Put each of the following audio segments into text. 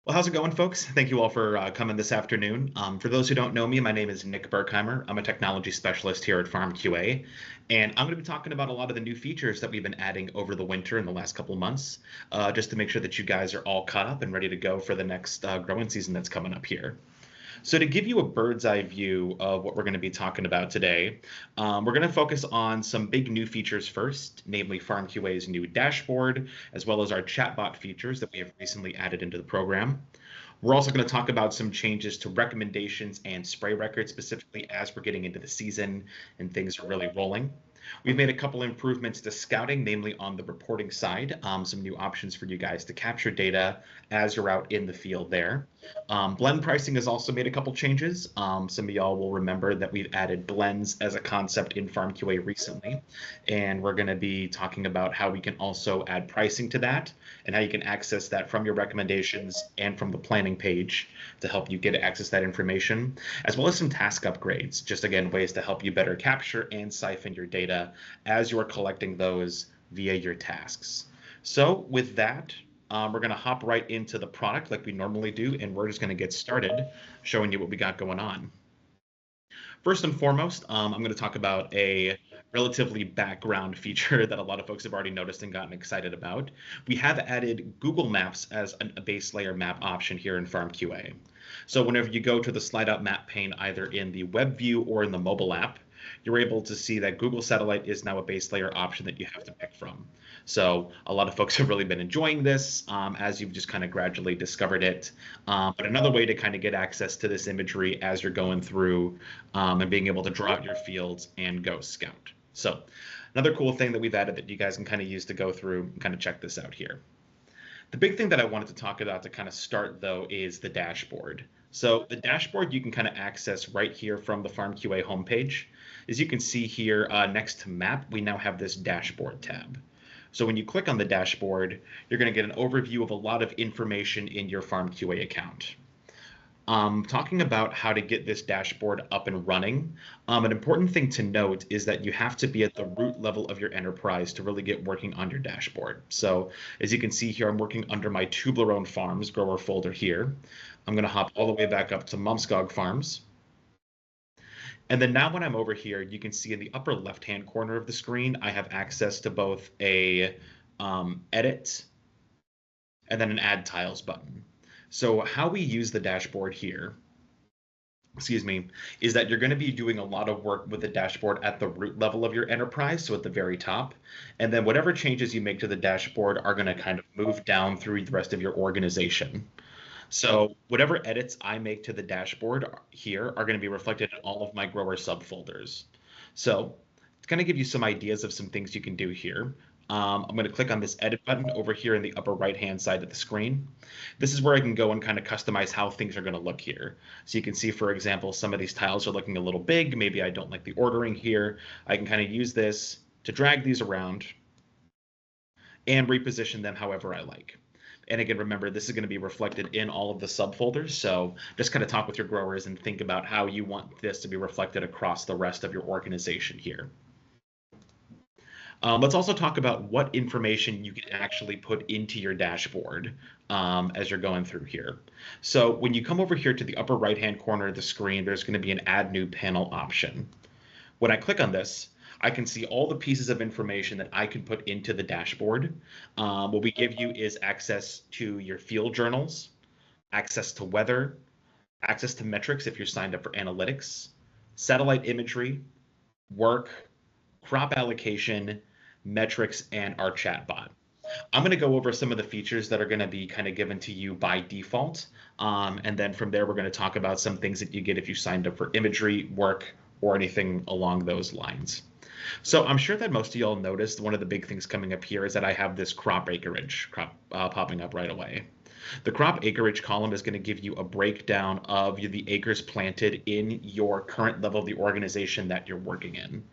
Well, how's it going, folks? Thank you all for coming this afternoon. For those who don't know me, my name is Nick Berkheimer. I'm a technology specialist here at FarmQA, and I'm going to be talking about a lot of the new features that we've been adding over the winter in the last couple of months, just to make sure that you guys are all caught up and ready to go for the next growing season that's coming up here. So to give you a bird's eye view of what we're going to be talking about today, we're going to focus on some big new features first, namely FarmQA's new dashboard, as well as our chatbot features that we have recently added into the program. We're also going to talk about some changes to recommendations and spray records, specifically as we're getting into the season and things are really rolling. We've made a couple improvements to scouting, namely on the reporting side, some new options for you guys to capture data as you're out in the field there. Blend pricing has also made a couple changes. Some of y'all will remember that we've added blends as a concept in FarmQA recently, and we're going to be talking about how we can also add pricing to that and how you can access that from your recommendations and from the planning page to help you get access that information, as well as some task upgrades, just again, ways to help you better capture and siphon your data as you're collecting those via your tasks. So with that, we're going to hop right into the product like we normally do, and we're just going to get started showing you what we got going on. First and foremost, I'm going to talk about a relatively background feature that a lot of folks have already noticed and gotten excited about. We have added Google Maps as a base layer map option here in FarmQA. So whenever you go to the slide out map pane, either in the web view or in the mobile app, you're able to see that Google Satellite is now a base layer option that you have to pick from. So a lot of folks have really been enjoying this as you've just kind of gradually discovered it. But another way to kind of get access to this imagery as you're going through and being able to draw out your fields and go scout. So another cool thing that we've added that you guys can kind of use to go through and kind of check this out here. The big thing that I wanted to talk about to kind of start, though, is the dashboard. So the dashboard you can kind of access right here from the FarmQA homepage. As you can see here next to map, we now have this dashboard tab. So when you click on the dashboard, you're going to get an overview of a lot of information in your FarmQA account. Talking about how to get this dashboard up and running, an important thing to note is that you have to be at the root level of your enterprise to really get working on your dashboard. So as you can see here, I'm working under my Toblerone Farms grower folder here. I'm going to hop all the way back up to Mumskog Farms. And then now when I'm over here, you can see in the upper left-hand corner of the screen, I have access to both a edit and then an add tiles button. So how we use the dashboard here, is that you're going to be doing a lot of work with the dashboard at the root level of your enterprise, so at the very top. And then whatever changes you make to the dashboard are going to kind of move down through the rest of your organization. So whatever edits I make to the dashboard here are going to be reflected in all of my grower subfolders. So it's going to give you some ideas of some things you can do here. I'm going to click on this edit button over here in the upper right-hand side of the screen. This is where I can go and kind of customize how things are going to look here. So you can see, for example, some of these tiles are looking a little big. Maybe I don't like the ordering here. I can kind of use this to drag these around and reposition them however I like. And again, remember, this is going to be reflected in all of the subfolders. So just kind of talk with your growers and think about how you want this to be reflected across the rest of your organization here. Let's also talk about what information you can actually put into your dashboard as you're going through here. So when you come over here to the upper right-hand corner of the screen, there's going to be an Add New Panel option. When I click on this, I can see all the pieces of information that I can put into the dashboard. What we give you is access to your field journals, access to weather, access to metrics if you're signed up for analytics, satellite imagery, work, crop allocation, metrics, and our chatbot. I'm going to go over some of the features that are going to be kind of given to you by default. And then from there, we're going to talk about some things that you get if you signed up for imagery, work, or anything along those lines. So I'm sure that most of y'all noticed one of the big things coming up here is that I have this crop acreage popping up right away. The crop acreage column is going to give you a breakdown of the acres planted in your current level of the organization that you're working in.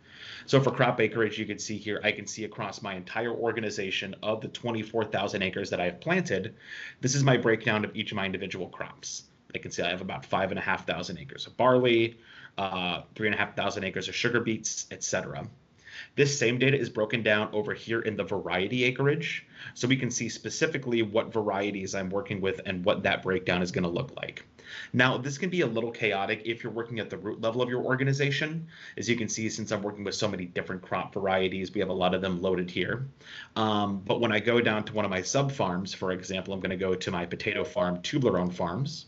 So for crop acreage, you can see here, I can see across my entire organization of the 24,000 acres that I've planted, this is my breakdown of each of my individual crops. I can see I have about 5,500 acres of barley, 3,500 acres of sugar beets, etc. This same data is broken down over here in the variety acreage, so we can see specifically what varieties I'm working with and what that breakdown is going to look like. Now, this can be a little chaotic if you're working at the root level of your organization. As you can see, since I'm working with so many different crop varieties, we have a lot of them loaded here. But when I go down to one of my sub farms, for example, I'm going to go to my potato farm, Tublerone Farms.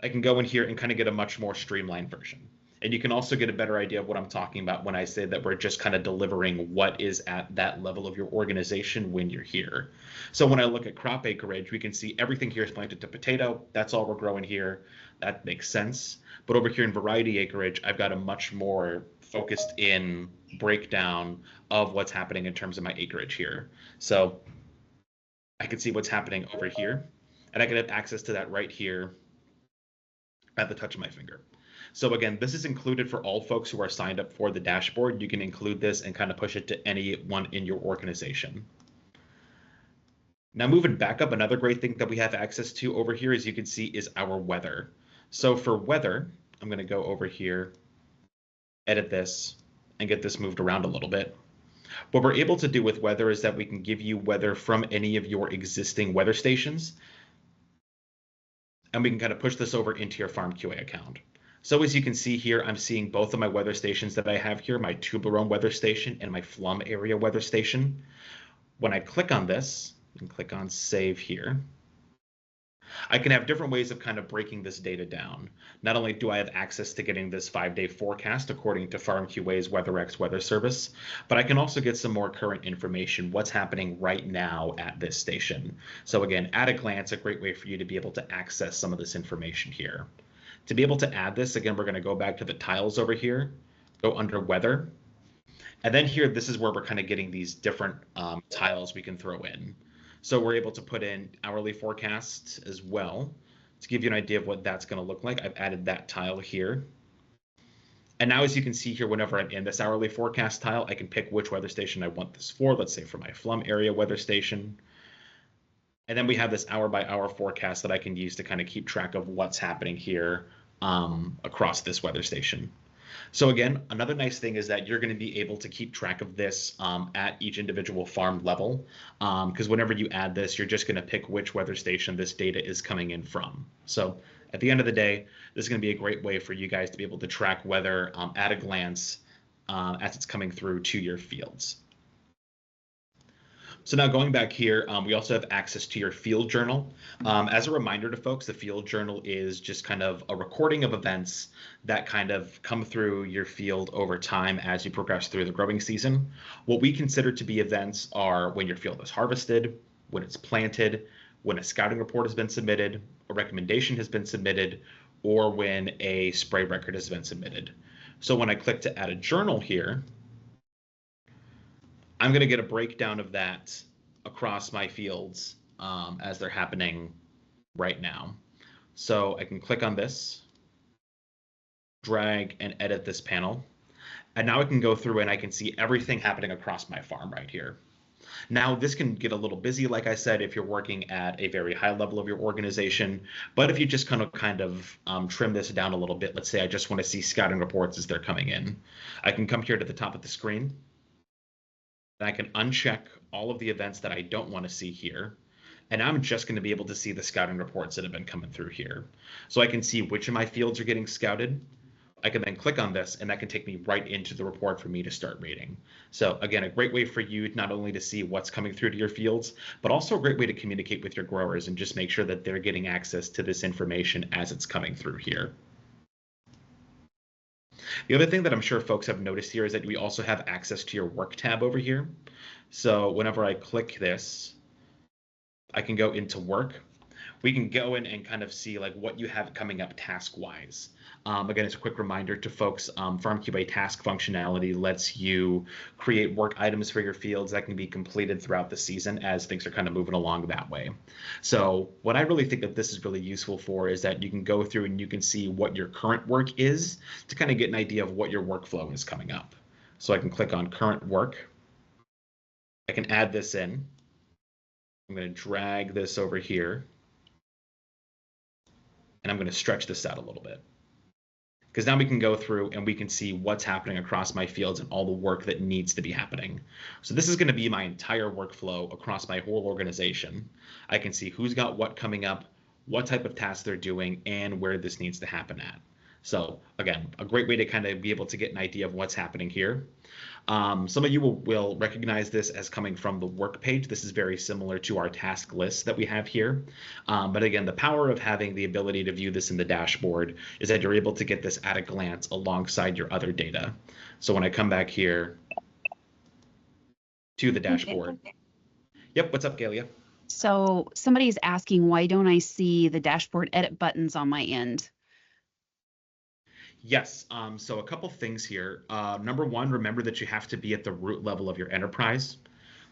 I can go in here and kind of get a much more streamlined version. And you can also get a better idea of what I'm talking about when I say that we're just kind of delivering what is at that level of your organization when you're here. So when I look at crop acreage, we can see everything here is planted to potato. That's all we're growing here. That makes sense. But over here in variety acreage, I've got a much more focused in breakdown of what's happening in terms of my acreage here. So I can see what's happening over here, and I can have access to that right here at the touch of my finger. So again, this is included for all folks who are signed up for the dashboard. You can include this and kind of push it to anyone in your organization. Now moving back up, another great thing that we have access to over here, as you can see, is our weather. So for weather, I'm going to go over here, edit this, and get this moved around a little bit. What we're able to do with weather is that we can give you weather from any of your existing weather stations, and we can kind of push this over into your FarmQA account. So as you can see here, I'm seeing both of my weather stations that I have here, my Tublerone weather station and my Flum area weather station. When I click on this and click on save here, I can have different ways of kind of breaking this data down. Not only do I have access to getting this 5-day forecast according to FarmQA's WeatherX weather service, but I can also get some more current information, what's happening right now at this station. So again, at a glance, a great way for you to be able to access some of this information here. To be able to add this, again, we're going to go back to the tiles over here, go under weather. And then here, this is where we're kind of getting these different tiles we can throw in. So we're able to put in hourly forecasts as well to give you an idea of what that's going to look like. I've added that tile here. And now, as you can see here, whenever I'm in this hourly forecast tile, I can pick which weather station I want this for. Let's say for my Flum area weather station. And then we have this hour by hour forecast that I can use to kind of keep track of what's happening here across this weather station. So again, another nice thing is that you're going to be able to keep track of this at each individual farm level, because whenever you add this, you're just going to pick which weather station this data is coming in from. So at the end of the day, this is going to be a great way for you guys to be able to track weather at a glance as it's coming through to your fields. So now going back here, we also have access to your field journal. As a reminder to folks, the field journal is just kind of a recording of events that kind of come through your field over time as you progress through the growing season. What we consider to be events are when your field is harvested, when it's planted, when a scouting report has been submitted, a recommendation has been submitted, or when a spray record has been submitted. So when I click to add a journal here, I'm going to get a breakdown of that across my fields as they're happening right now. So I can click on this, drag and edit this panel, and now I can go through and I can see everything happening across my farm right here. Now, this can get a little busy, like I said, if you're working at a very high level of your organization, but if you just kind of trim this down a little bit, let's say I just want to see scouting reports as they're coming in, I can come here to the top of the screen, and I can uncheck all of the events that I don't want to see here. And I'm just going to be able to see the scouting reports that have been coming through here. So I can see which of my fields are getting scouted. I can then click on this, and that can take me right into the report for me to start reading. So again, a great way for you not only to see what's coming through to your fields, but also a great way to communicate with your growers and just make sure that they're getting access to this information as it's coming through here. The other thing that I'm sure folks have noticed here is that we also have access to your work tab over here. So whenever I click this, I can go into work. We can go in and kind of see like what you have coming up task-wise. Again, it's a quick reminder to folks, FarmQA task functionality lets you create work items for your fields that can be completed throughout the season as things are kind of moving along that way. So what I really think that this is really useful for is that you can go through and you can see what your current work is to kind of get an idea of what your workflow is coming up. So I can click on current work. I can add this in. I'm going to drag this over here. And I'm going to stretch this out a little bit. because now we can go through and we can see what's happening across my fields and all the work that needs to be happening. So this is going to be my entire workflow across my whole organization. I can see who's got what coming up, what type of tasks they're doing, and where this needs to happen at. So again, a great way to kind of be able to get an idea of what's happening here. Some of you will recognize this as coming from the work page. This is very similar to our task list that we have here. But again, the power of having the ability to view this in the dashboard is that you're able to get this at a glance alongside your other data. So when I come back here to the dashboard. Yep, what's up, Galia? So somebody's asking, why don't I see the dashboard edit buttons on my end? Yes, so a couple things here. Number one, remember that you have to be at the root level of your enterprise.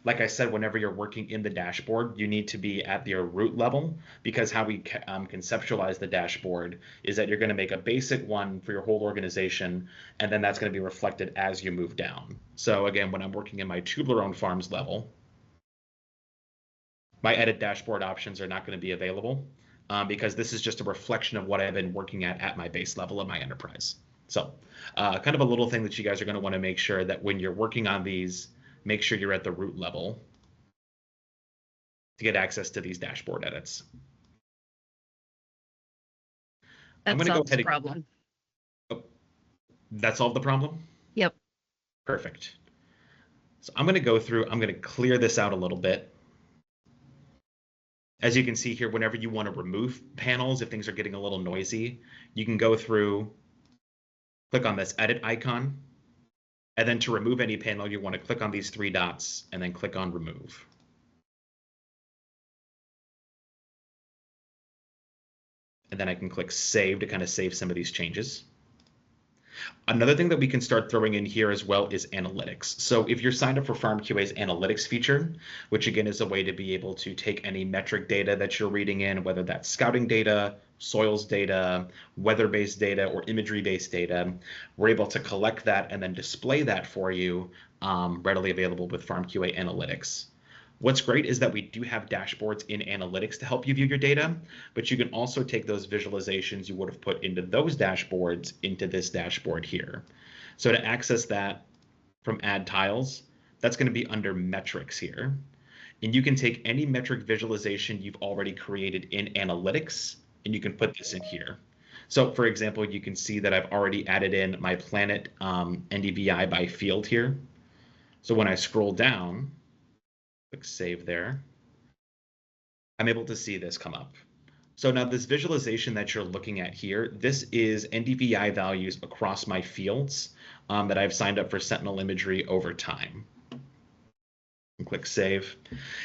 Like I said, whenever you're working in the dashboard, you need to be at your root level, because how we conceptualize the dashboard is that you're going to make a basic one for your whole organization, and then that's going to be reflected as you move down. So again, when I'm working in my Tubler-owned farms level, my edit dashboard options are not going to be available. Because this is just a reflection of what I've been working at my base level of my enterprise. So kind of a little thing that you guys are going to want to make sure that when you're working on these, make sure you're at the root level to get access to these dashboard edits. That solves the problem. Oh, that solved the problem? Yep. Perfect. So I'm going to go through, I'm going to clear this out a little bit. As you can see here, whenever you want to remove panels, if things are getting a little noisy, you can go through, click on this edit icon, and then to remove any panel, you want to click on these three dots and then click on remove. And then I can click save to kind of save some of these changes. Another thing that we can start throwing in here as well is analytics. So if you're signed up for FarmQA's analytics feature, which again is a way to be able to take any metric data that you're reading in, whether that's scouting data, soils data, weather-based data, or imagery-based data, we're able to collect that and then display that for you readily available with FarmQA Analytics. What's great is that we do have dashboards in analytics to help you view your data, but you can also take those visualizations you would have put into those dashboards into this dashboard here. So to access that from Add Tiles, that's going to be under Metrics here. And you can take any metric visualization you've already created in analytics, and you can put this in here. So for example, you can see that I've already added in my planet NDVI by field here. So when I scroll down, click save there, I'm able to see this come up. So now this visualization that you're looking at here, this is NDVI values across my fields that I've signed up for Sentinel Imagery over time. And click save.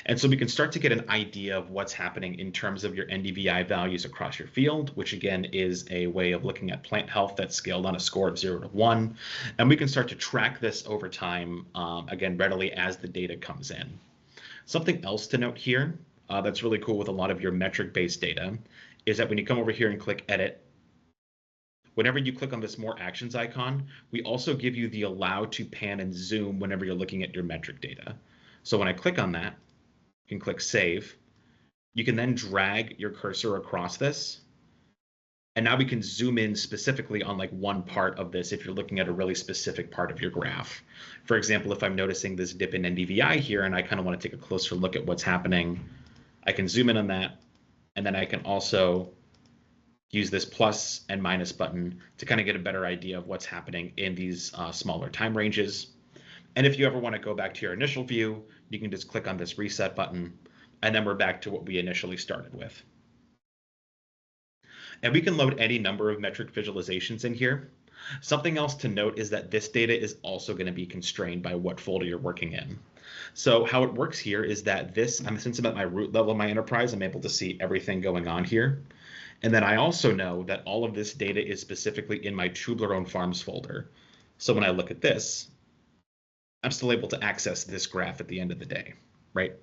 And so we can start to get an idea of what's happening in terms of your NDVI values across your field, which again is a way of looking at plant health that's scaled on a score of 0 to 1. And we can start to track this over time, again, readily as the data comes in. Something else to note here that's really cool with a lot of your metric-based data is that when you come over here and click edit, whenever you click on this more actions icon, we also give you the allow to pan and zoom whenever you're looking at your metric data. So when I click on that, you can click save. You can then drag your cursor across this. And now we can zoom in specifically on like one part of this if you're looking at a really specific part of your graph. For example, if I'm noticing this dip in NDVI here and I kind of want to take a closer look at what's happening, I can zoom in on that. And then I can also use this plus and minus button to kind of get a better idea of what's happening in these smaller time ranges. And if you ever want to go back to your initial view, you can just click on this reset button, and then we're back to what we initially started with. And we can load any number of metric visualizations in here. Something else to note is that this data is also going to be constrained by what folder you're working in. So how it works here is that since I'm at my root level of my enterprise, I'm able to see everything going on here. And then I also know that all of this data is specifically in my Tubler-owned farms folder. So when I look at this, I'm still able to access this graph at the end of the day, right?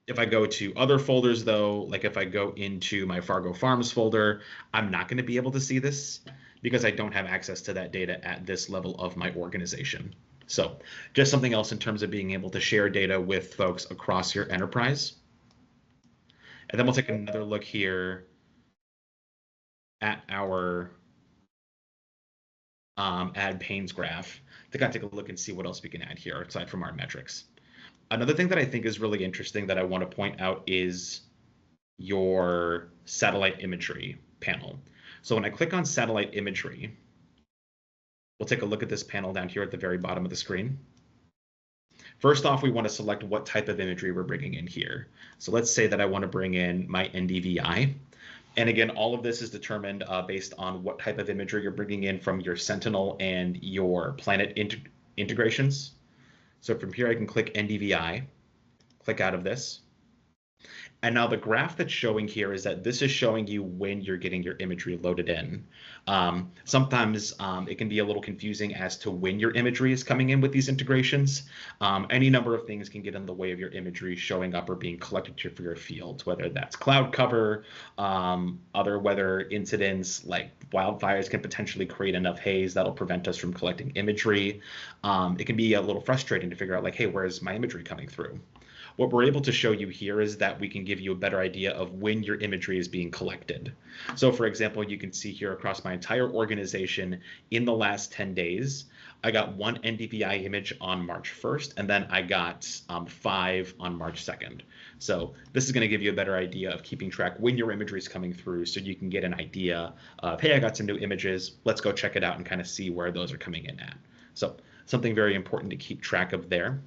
If I go to other folders though, like if I go into my Fargo Farms folder, I'm not going to be able to see this because I don't have access to that data at this level of my organization. So just something else in terms of being able to share data with folks across your enterprise. And then we'll take another look here at our add panes graph to kind of take a look and see what else we can add here aside from our metrics. Another thing that I think is really interesting that I want to point out is your satellite imagery panel. So when I click on satellite imagery, we'll take a look at this panel down here at the very bottom of the screen. First off, we want to select what type of imagery we're bringing in here. So let's say that I want to bring in my NDVI. And again, all of this is determined based on what type of imagery you're bringing in from your Sentinel and your Planet integrations. So from here, I can click NDVI, click out of this. And now the graph that's showing here is that this is showing you when you're getting your imagery loaded in. Sometimes it can be a little confusing as to when your imagery is coming in with these integrations. Any number of things can get in the way of your imagery showing up or being collected for your field, whether that's cloud cover, other weather incidents like wildfires can potentially create enough haze that'll prevent us from collecting imagery. It can be a little frustrating to figure out like, hey, where's my imagery coming through? What we're able to show you here is that we can give you a better idea of when your imagery is being collected. So for example, you can see here across my entire organization in the last 10 days, I got one NDVI image on March 1st, and then I got 5 on March 2nd. So this is going to give you a better idea of keeping track when your imagery is coming through so you can get an idea of, hey, I got some new images. Let's go check it out and kind of see where those are coming in at. So something very important to keep track of there.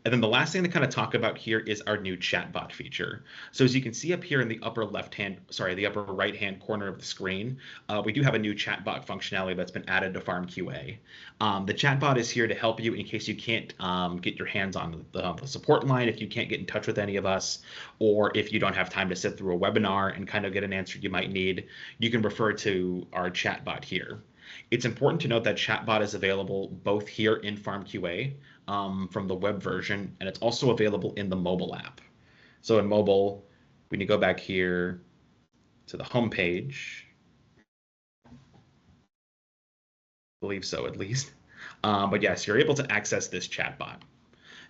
And then the last thing to kind of talk about here is our new chatbot feature. So as you can see up here in the upper upper right-hand corner of the screen, we do have a new chatbot functionality that's been added to FarmQA. The chatbot is here to help you in case you can't get your hands on the support line, if you can't get in touch with any of us, or if you don't have time to sit through a webinar and kind of get an answer you might need, you can refer to our chatbot here. It's important to note that chatbot is available both here in FarmQA from the web version, and it's also available in the mobile app. So in mobile, we need to go back here to the home page. I believe so, at least. But yes, you're able to access this chatbot.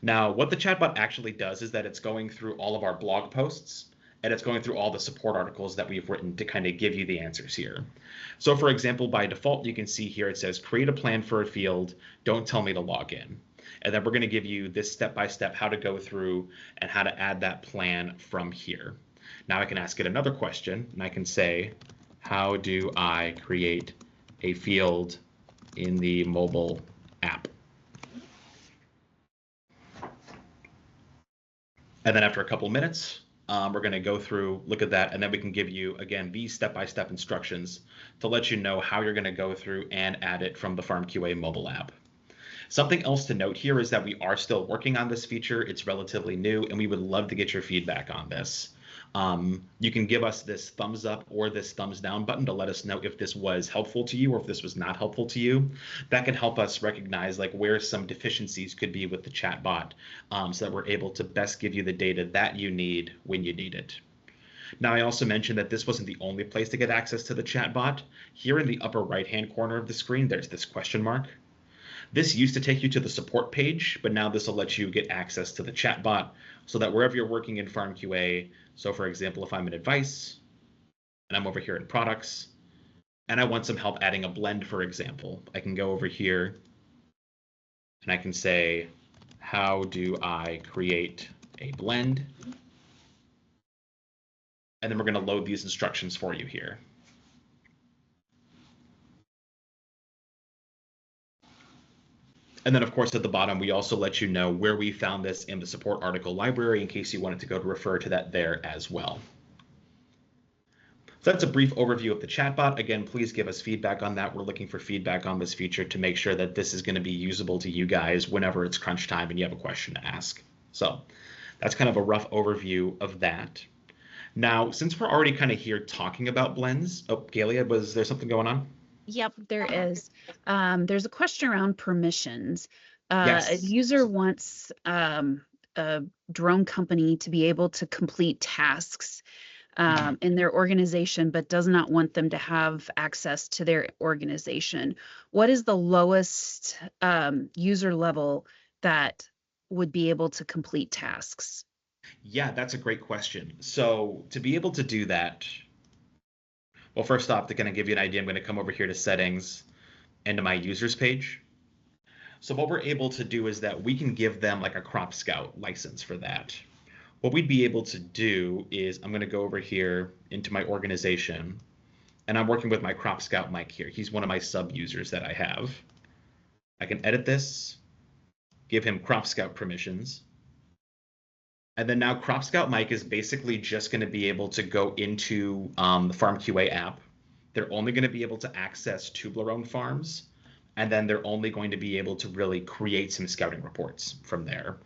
Now, what the chatbot actually does is that it's going through all of our blog posts, and it's going through all the support articles that we've written to kind of give you the answers here. So for example, by default, you can see here it says, create a plan for a field, don't tell me to log in. And then we're going to give you this step-by-step how to go through and how to add that plan from here. Now I can ask it another question, and I can say, how do I create a field in the mobile app? And then after a couple minutes, we're going to go through, look at that, and then we can give you, again, these step-by-step instructions to let you know how you're going to go through and add it from the FarmQA mobile app. Something else to note here is that we are still working on this feature. It's relatively new, and we would love to get your feedback on this. You can give us this thumbs up or this thumbs down button to let us know if this was helpful to you or if this was not helpful to you. That can help us recognize like where some deficiencies could be with the chatbot so that we're able to best give you the data that you need when you need it. Now, I also mentioned that this wasn't the only place to get access to the chatbot. Here in the upper right-hand corner of the screen, there's this question mark. This used to take you to the support page, but now this will let you get access to the chatbot so that wherever you're working in FarmQA, so for example, if I'm in advice and I'm over here in products and I want some help adding a blend, for example, I can go over here and I can say, how do I create a blend? And then we're going to load these instructions for you here. And then, of course, at the bottom, we also let you know where we found this in the support article library in case you wanted to go to refer to that there as well. So that's a brief overview of the chatbot. Again, please give us feedback on that. We're looking for feedback on this feature to make sure that this is going to be usable to you guys whenever it's crunch time and you have a question to ask. So that's kind of a rough overview of that. Now, since we're already kind of here talking about blends, oh, Galia, was there something going on? Yep, there is. There's a question around permissions. Yes. A user wants a drone company to be able to complete tasks in their organization, but does not want them to have access to their organization. What is the lowest user level that would be able to complete tasks? Yeah, that's a great question. So to be able to do that, Well, first off, to kind of give you an idea, I'm going to come over here to settings and to my users page. So what we're able to do is that we can give them like a Crop Scout license for that. What we'd be able to do is I'm going to go over here into my organization, and I'm working with my Crop Scout Mike here. He's one of my sub users that I have. I can edit this, give him Crop Scout permissions. And then now Crop Scout Mike is basically just going to be able to go into the FarmQA app. They're only going to be able to access Toblerone farms, and then they're only going to be able to really create some scouting reports from there.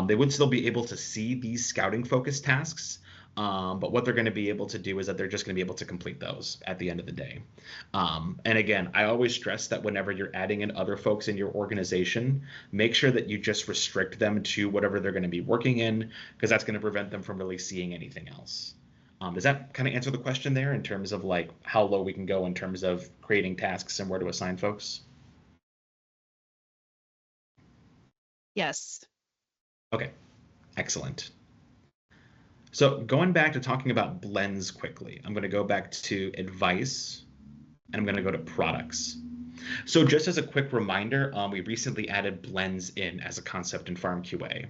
They would still be able to see these scouting focused tasks, but what they're going to be able to do is that they're just going to be able to complete those at the end of the day. And again, I always stress that whenever you're adding in other folks in your organization, make sure that you just restrict them to whatever they're going to be working in, because that's going to prevent them from really seeing anything else. Does that kind of answer the question there in terms of like how low we can go in terms of creating tasks and where to assign folks? Yes. Okay, excellent. So going back to talking about blends quickly, I'm going to go back to advice, and I'm going to go to products. So just as a quick reminder, we recently added blends in as a concept in FarmQA.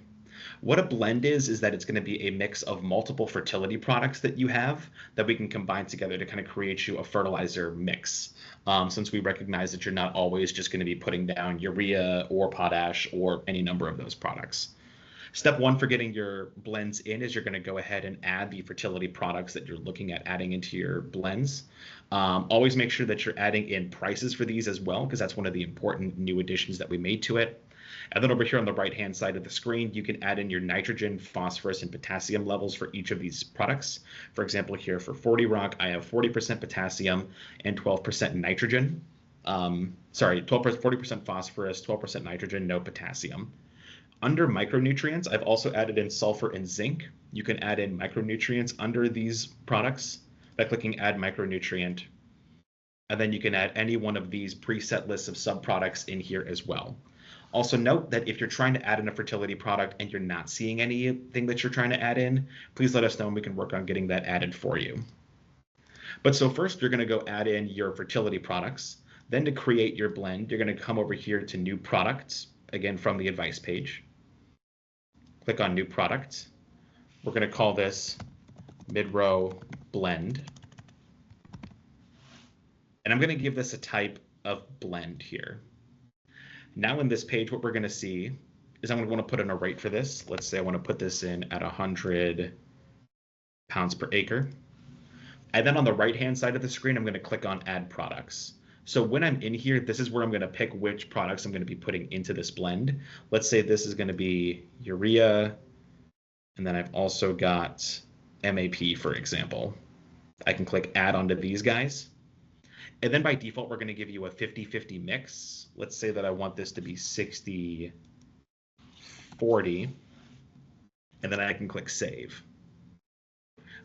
What a blend is that it's going to be a mix of multiple fertility products that you have that we can combine together to kind of create you a fertilizer mix. Since we recognize that you're not always just going to be putting down urea or potash or any number of those products. Step one for getting your blends in is you're going to go ahead and add the fertility products that you're looking at adding into your blends. Always make sure that you're adding in prices for these as well, because that's one of the important new additions that we made to it. And then over here on the right-hand side of the screen, you can add in your nitrogen, phosphorus, and potassium levels for each of these products. For example, here for 40 Rock, I have 40% potassium and 12% nitrogen. 40% phosphorus, 12% nitrogen, no potassium. Under micronutrients, I've also added in sulfur and zinc. You can add in micronutrients under these products by clicking Add Micronutrient. And then you can add any one of these preset lists of subproducts in here as well. Also note that if you're trying to add in a fertility product and you're not seeing anything that you're trying to add in, please let us know and we can work on getting that added for you. But so first, you're going to go add in your fertility products. Then to create your blend, you're going to come over here to New Products, again from the advice page. Click on New Product. We're going to call this Mid-Row Blend. And I'm going to give this a type of blend here. Now in this page, what we're going to see is I'm going to want to put in a rate for this. Let's say I want to put this in at 100 pounds per acre. And then on the right-hand side of the screen, I'm going to click on Add Products. So when I'm in here, this is where I'm going to pick which products I'm going to be putting into this blend. Let's say this is going to be urea, and then I've also got MAP, for example. I can click Add onto these guys. And then by default, we're going to give you a 50-50 mix. Let's say that I want this to be 60-40, and then I can click Save.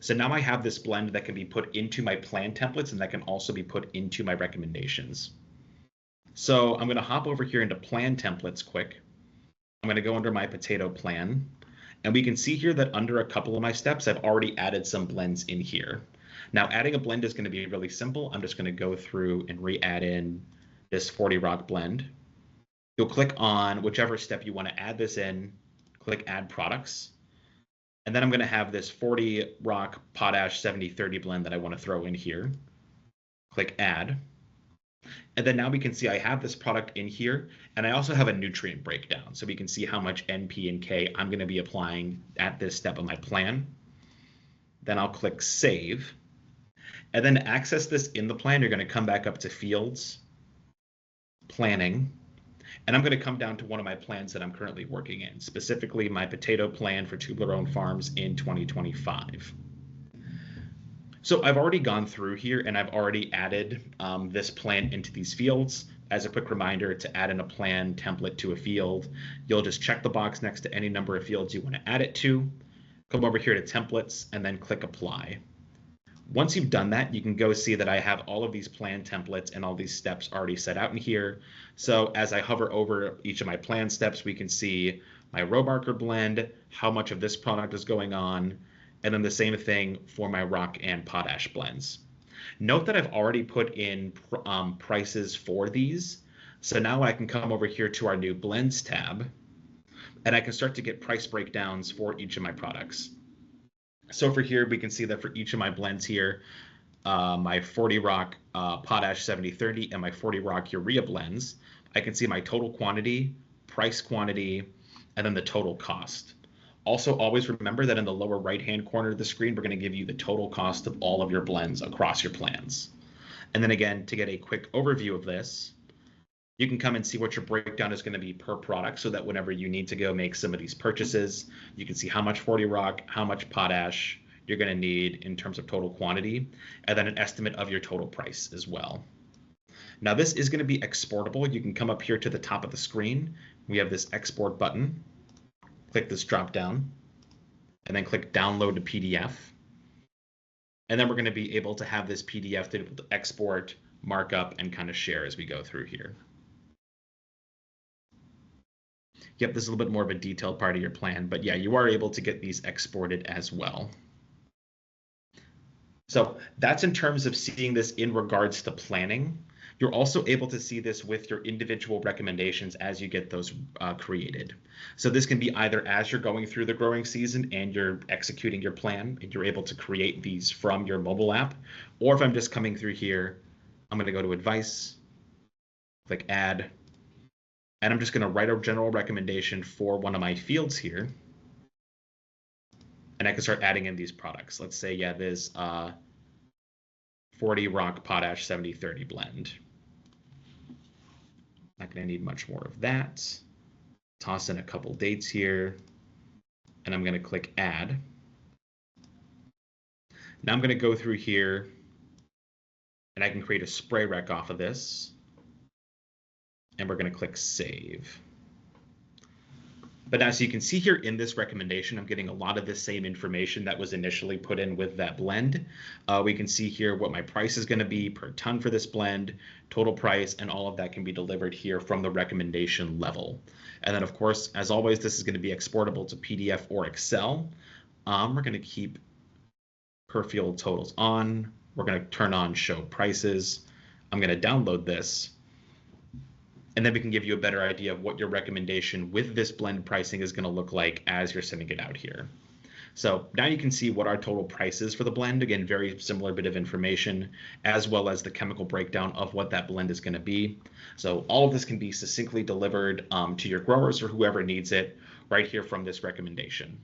So now I have this blend that can be put into my plan templates, and that can also be put into my recommendations. So I'm going to hop over here into plan templates quick. I'm going to go under my potato plan, and we can see here that under a couple of my steps, I've already added some blends in here. Now adding a blend is going to be really simple. I'm just going to go through and re-add in this 40 Rock blend. You'll click on whichever step you want to add this in, click Add Products. And then I'm going to have this 40 Rock Potash 70-30 blend that I want to throw in here. Click Add. And then now we can see I have this product in here, and I also have a nutrient breakdown. So we can see how much N, P, and K I'm going to be applying at this step of my plan. Then I'll click Save. And then to access this in the plan, you're going to come back up to Fields, Planning, and I'm going to come down to one of my plans that I'm currently working in, specifically my potato plan for Toblerone farms in 2025. So I've already gone through here and I've already added this plan into these fields. As a quick reminder, to add in a plan template to a field, you'll just check the box next to any number of fields you want to add it to, come over here to Templates, and then click Apply. Once you've done that, you can go see that I have all of these plan templates and all these steps already set out in here. So as I hover over each of my plan steps, we can see my row marker blend, how much of this product is going on, and then the same thing for my rock and potash blends. Note that I've already put in prices for these. So now I can come over here to our new blends tab, and I can start to get price breakdowns for each of my products. So for here, we can see that for each of my blends here, my 40 Rock Potash 7030 and my 40 Rock Urea blends, I can see my total quantity, price quantity, and then the total cost. Also, always remember that in the lower right-hand corner of the screen, we're going to give you the total cost of all of your blends across your plans. And then again, to get a quick overview of this, you can come and see what your breakdown is going to be per product so that whenever you need to go make some of these purchases, you can see how much 40 Rock, how much potash you're going to need in terms of total quantity, and then an estimate of your total price as well. Now this is going to be exportable. You can come up here to the top of the screen. We have this export button. Click this drop down and then click download to PDF. And then we're going to be able to have this PDF to be able to export, markup, and kind of share as we go through here. Yep, this is a little bit more of a detailed part of your plan, but yeah, you are able to get these exported as well. So that's in terms of seeing this in regards to planning. You're also able to see this with your individual recommendations as you get those created. So this can be either as you're going through the growing season and you're executing your plan and you're able to create these from your mobile app, or if I'm just coming through here, I'm going to go to advice, click add, and I'm just going to write a general recommendation for one of my fields here. And I can start adding in these products. Let's say, yeah, there's 40 Rock Potash 7030 blend. Not going to need much more of that. Toss in a couple dates here, and I'm going to click add. Now I'm going to go through here, and I can create a spray rec off of this, and we're going to click save. But as you can see here in this recommendation, I'm getting a lot of the same information that was initially put in with that blend. We can see here what my price is going to be per ton for this blend, total price, and all of that can be delivered here from the recommendation level. And then, of course, as always, this is going to be exportable to PDF or Excel. We're going to keep per field totals on. We're going to turn on show prices. I'm going to download this. And then we can give you a better idea of what your recommendation with this blend pricing is going to look like as you're sending it out here. So now you can see what our total price is for the blend. Again, very similar bit of information, as well as the chemical breakdown of what that blend is going to be. So all of this can be succinctly delivered to your growers or whoever needs it right here from this recommendation.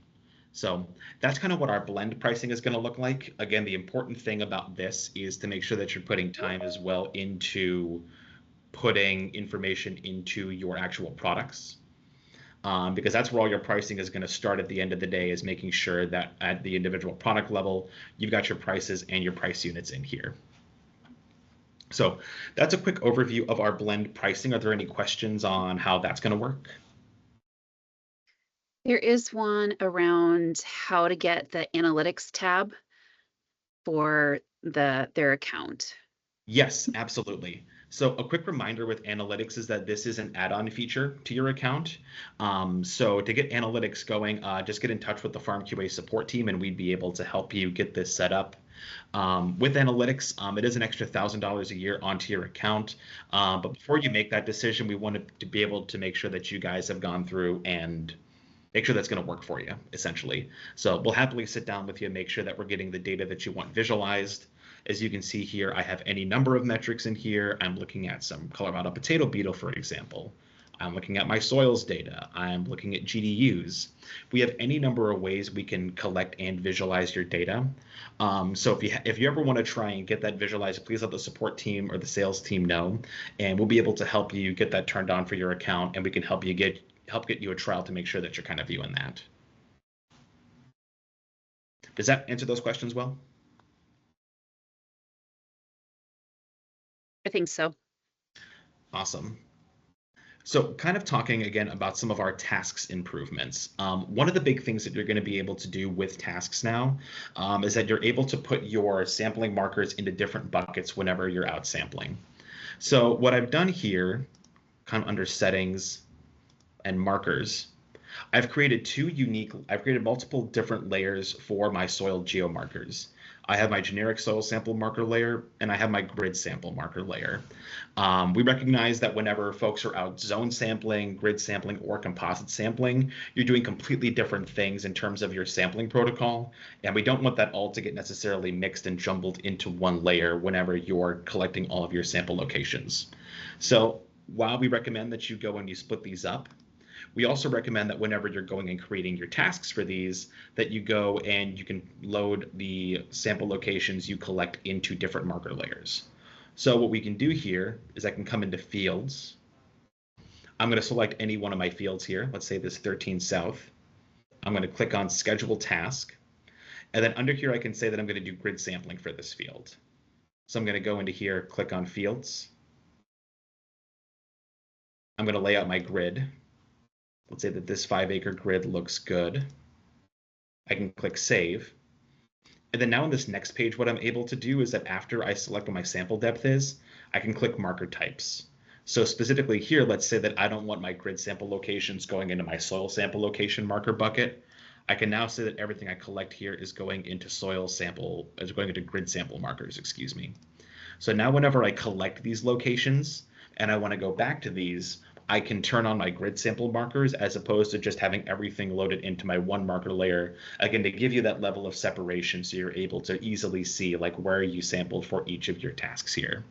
So that's kind of what our blend pricing is going to look like. Again, the important thing about this is to make sure that you're putting time as well into putting information into your actual products, because that's where all your pricing is going to start at the end of the day, is making sure that at the individual product level, you've got your prices and your price units in here. So that's a quick overview of our blend pricing. Are there any questions on how that's going to work? There is one around how to get the analytics tab for their account. Yes, absolutely. So a quick reminder with analytics is that this is an add-on feature to your account. So to get analytics going, just get in touch with the FarmQA support team and we'd be able to help you get this set up. With analytics, it is an extra $1,000 a year onto your account. But before you make that decision, we wanted to be able to make sure that you guys have gone through and make sure that's going to work for you, essentially. So we'll happily sit down with you and make sure that we're getting the data that you want visualized. As you can see here, I have any number of metrics in here. I'm looking at some Colorado potato beetle, for example. I'm looking at my soils data. I'm looking at GDUs. We have any number of ways we can collect and visualize your data. So if you ever want to try and get that visualized, please let the support team or the sales team know, and we'll be able to help you get that turned on for your account, and we can help get you a trial to make sure that you're kind of viewing that. Does that answer those questions well? I think so. Awesome. So kind of talking again about some of our tasks improvements. One of the big things that you're going to be able to do with tasks now is that you're able to put your sampling markers into different buckets whenever you're out sampling. So what I've done here, kind of under settings and markers, I've created multiple different layers for my soil geomarkers. I have my generic soil sample marker layer, and I have my grid sample marker layer. We recognize that whenever folks are out zone sampling, grid sampling, or composite sampling, you're doing completely different things in terms of your sampling protocol, and we don't want that all to get necessarily mixed and jumbled into one layer whenever you're collecting all of your sample locations. So while we recommend that you go and you split these up, we also recommend that whenever you're going and creating your tasks for these, that you go and you can load the sample locations you collect into different marker layers. So what we can do here is I can come into fields. I'm going to select any one of my fields here. Let's say this 13 South. I'm going to click on Schedule Task. And then under here, I can say that I'm going to do grid sampling for this field. So I'm going to go into here, click on Fields. I'm going to lay out my grid. Let's say that this 5-acre grid looks good. I can click Save. And then now on this next page, what I'm able to do is that after I select what my sample depth is, I can click Marker Types. So specifically here, let's say that I don't want my grid sample locations going into my soil sample location marker bucket. I can now say that everything I collect here is going into grid sample markers, excuse me. So now whenever I collect these locations and I want to go back to these, I can turn on my grid sample markers as opposed to just having everything loaded into my one marker layer, again, to give you that level of separation so you're able to easily see like where you sampled for each of your tasks here.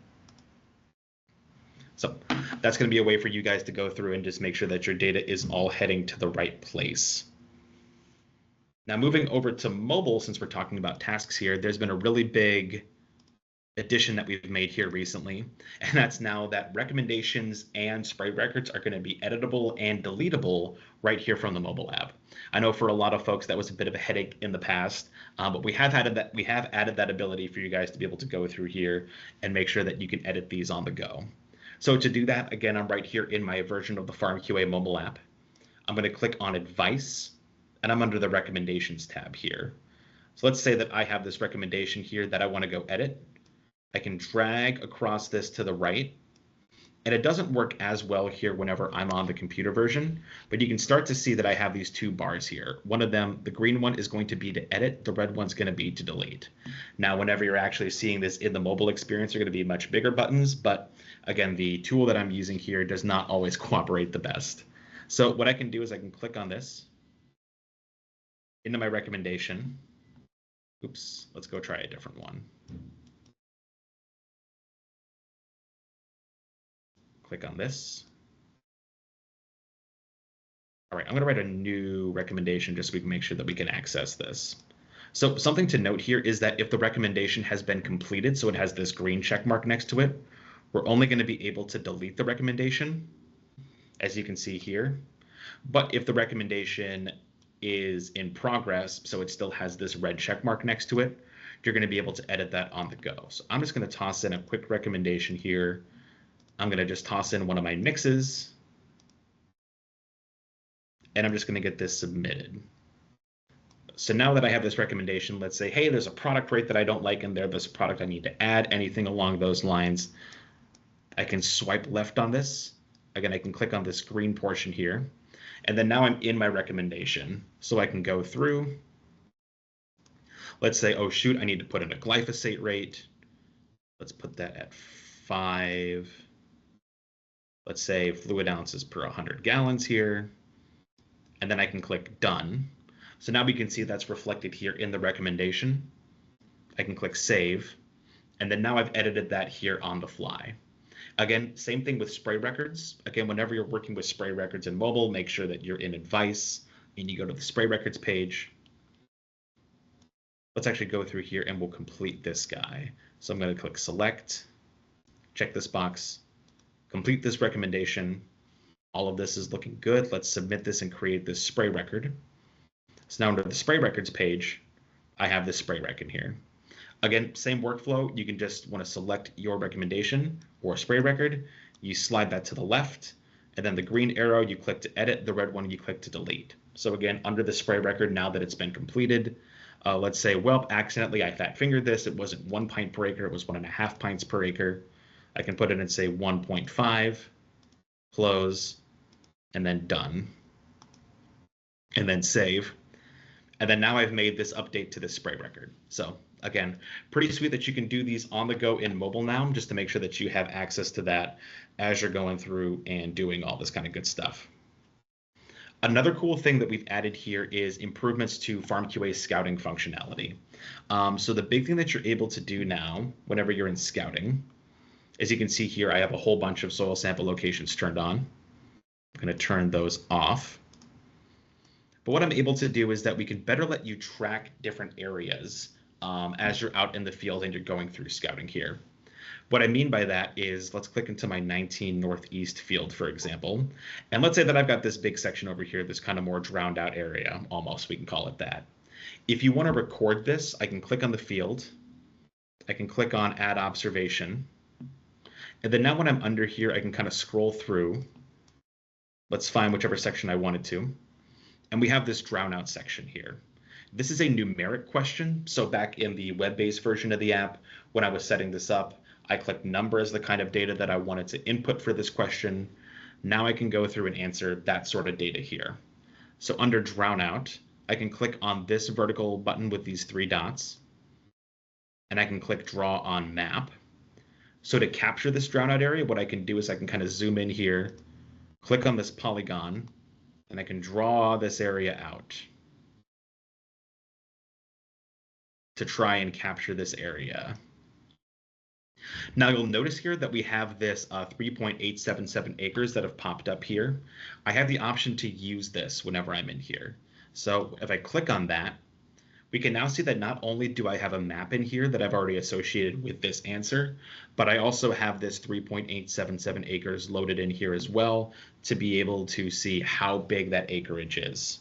So that's going to be a way for you guys to go through and just make sure that your data is all heading to the right place. Now moving over to mobile, since we're talking about tasks here, there's been a really big addition that we've made here recently, and that's now that recommendations and spray records are going to be editable and deletable right here from the mobile app. I know for a lot of folks that was a bit of a headache in the past, but we have added that ability for you guys to be able to go through here and make sure that you can edit these on the go. So to do that, again, I'm right here in my version of the FarmQA mobile app. I'm going to click on Advice, and I'm under the Recommendations tab here. So let's say that I have this recommendation here that I want to go edit. I can drag across this to the right, and it doesn't work as well here whenever I'm on the computer version, but you can start to see that I have these two bars here. One of them, the green one, is going to be to edit, the red one's going to be to delete. Now, whenever you're actually seeing this in the mobile experience, they're going to be much bigger buttons, but again, the tool that I'm using here does not always cooperate the best. So what I can do is I can click on this into my recommendation. Oops, let's go try a different one. Click on this. All right, I'm going to write a new recommendation just so we can make sure that we can access this. So something to note here is that if the recommendation has been completed, so it has this green check mark next to it, we're only going to be able to delete the recommendation, as you can see here. But if the recommendation is in progress, so it still has this red check mark next to it, you're going to be able to edit that on the go. So I'm just going to toss in a quick recommendation here. I'm going to just toss in one of my mixes, and I'm just going to get this submitted. So now that I have this recommendation, let's say, hey, there's a product rate that I don't like in there. There's a product I need to add, anything along those lines. I can swipe left on this. Again, I can click on this green portion here. And then now I'm in my recommendation. So I can go through. Let's say, oh, shoot, I need to put in a glyphosate rate. Let's put that at 5. Let's say fluid ounces per 100 gallons here. And then I can click Done. So now we can see that's reflected here in the recommendation. I can click Save. And then now I've edited that here on the fly. Again, same thing with spray records. Again, whenever you're working with spray records in mobile, make sure that you're in Advice and you go to the spray records page. Let's actually go through here and we'll complete this guy. So I'm going to click Select, check this box, complete this recommendation. All of this is looking good. Let's submit this and create this spray record. So now under the spray records page, I have this spray rec in here. Again, same workflow. You can just want to select your recommendation or spray record. You slide that to the left, and then the green arrow, you click to edit. The red one, you click to delete. So again, under the spray record, now that it's been completed, let's say, well, accidentally I fat fingered this. It wasn't 1 pint per acre. It was 1.5 pints per acre. I can put it and say 1.5, close, and then done. and then save. And then now I've made this update to the spray record. So again, pretty sweet that you can do these on the go in mobile now, just to make sure that you have access to that as you're going through and doing all this kind of good stuff. Another cool thing that we've added here is improvements to FarmQA scouting functionality. So the big thing that you're able to do now, whenever you're in scouting, as you can see here, I have a whole bunch of soil sample locations turned on. I'm going to turn those off. But what I'm able to do is that we can better let you track different areas as you're out in the field and you're going through scouting here. What I mean by that is, let's click into my 19 Northeast field, for example. And let's say that I've got this big section over here, this kind of more drowned out area, almost, we can call it that. If you want to record this, I can click on the field. I can click on Add Observation. And then now when I'm under here, I can kind of scroll through. Let's find whichever section I wanted to. And we have this drown out section here. This is a numeric question. So back in the web-based version of the app, when I was setting this up, I clicked number as the kind of data that I wanted to input for this question. Now I can go through and answer that sort of data here. So under drown out, I can click on this vertical button with these 3 dots, and I can click draw on map. So to capture this drown out area, what I can do is I can kind of zoom in here, click on this polygon, and I can draw this area out to try and capture this area. Now you'll notice here that we have this 3.877 acres that have popped up here. I have the option to use this whenever I'm in here. So if I click on that, we can now see that not only do I have a map in here that I've already associated with this answer, but I also have this 3.877 acres loaded in here as well to be able to see how big that acreage is.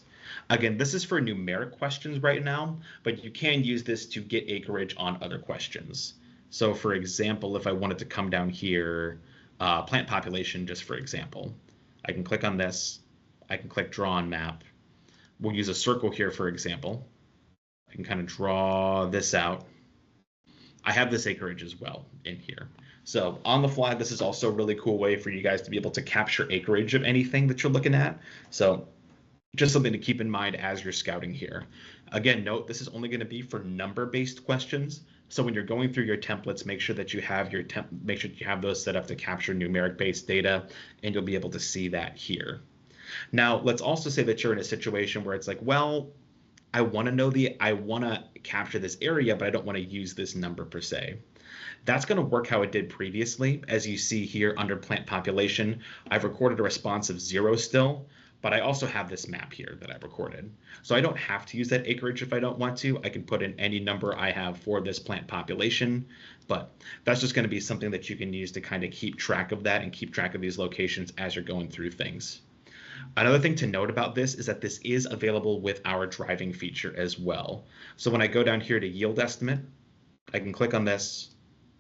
Again, this is for numeric questions right now, but you can use this to get acreage on other questions. So for example, if I wanted to come down here, plant population, just for example, I can click on this, I can click draw on map. We'll use a circle here, for example. I can kind of draw this out. I have this acreage as well in here. So on the fly, this is also a really cool way for you guys to be able to capture acreage of anything that you're looking at. So just something to keep in mind as you're scouting here. Again, note this is only going to be for number-based questions. So when you're going through your templates, make sure that you have those set up to capture numeric-based data, and you'll be able to see that here. Now, let's also say that you're in a situation where it's like, well, I want to capture this area, but I don't want to use this number per se. That's going to work how it did previously. As you see here under plant population, I've recorded a response of 0 still, but I also have this map here that I've recorded. So I don't have to use that acreage if I don't want to. I can put in any number I have for this plant population, but that's just going to be something that you can use to kind of keep track of that and keep track of these locations as you're going through things. Another thing to note about this is that this is available with our driving feature as well. So when I go down here to yield estimate, I can click on this,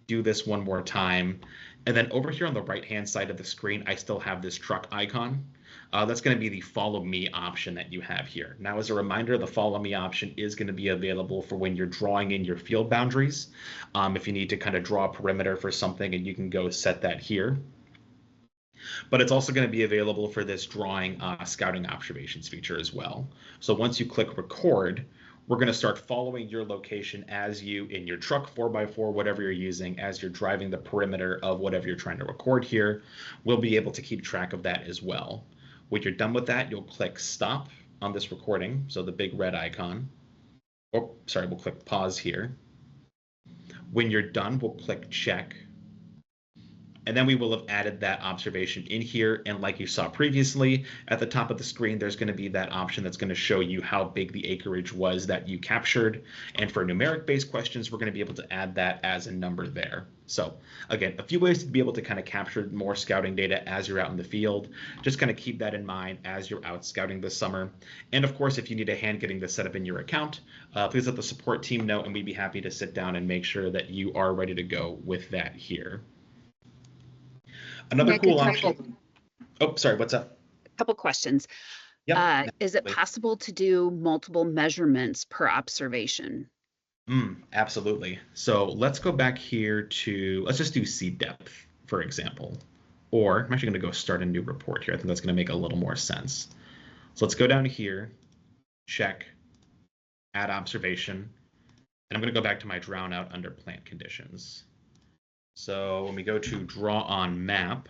do this one more time, and then over here on the right-hand side of the screen, I still have this truck icon. That's going to be the follow me option that you have here. Now, as a reminder, the follow me option is going to be available for when you're drawing in your field boundaries. If you need to kind of draw a perimeter for something, and you can go set that here. But it's also going to be available for this drawing scouting observations feature as well. So once you click record, we're going to start following your location as you, in your truck, 4x4, whatever you're using, as you're driving the perimeter of whatever you're trying to record here. We'll be able to keep track of that as well. When you're done with that, you'll click stop on this recording, so the big red icon. Oh, sorry, we'll click pause here. When you're done, we'll click check. And then we will have added that observation in here. And like you saw previously, at the top of the screen, there's going to be that option that's going to show you how big the acreage was that you captured. And for numeric-based questions, we're going to be able to add that as a number there. So again, a few ways to be able to kind of capture more scouting data as you're out in the field. Just kind of keep that in mind as you're out scouting this summer. And of course, if you need a hand getting this set up in your account, please let the support team know, and we'd be happy to sit down and make sure that you are ready to go with that here. Another cool option. Oh, sorry, what's up? A couple questions. Yep. Is it possible to do multiple measurements per observation? Absolutely. So let's go back here to, let's just do seed depth, for example. Or I'm actually going to go start a new report here. I think that's going to make a little more sense. So let's go down here check, add observation, and I'm going to go back to my drown out under plant conditions. So when we go to draw on map,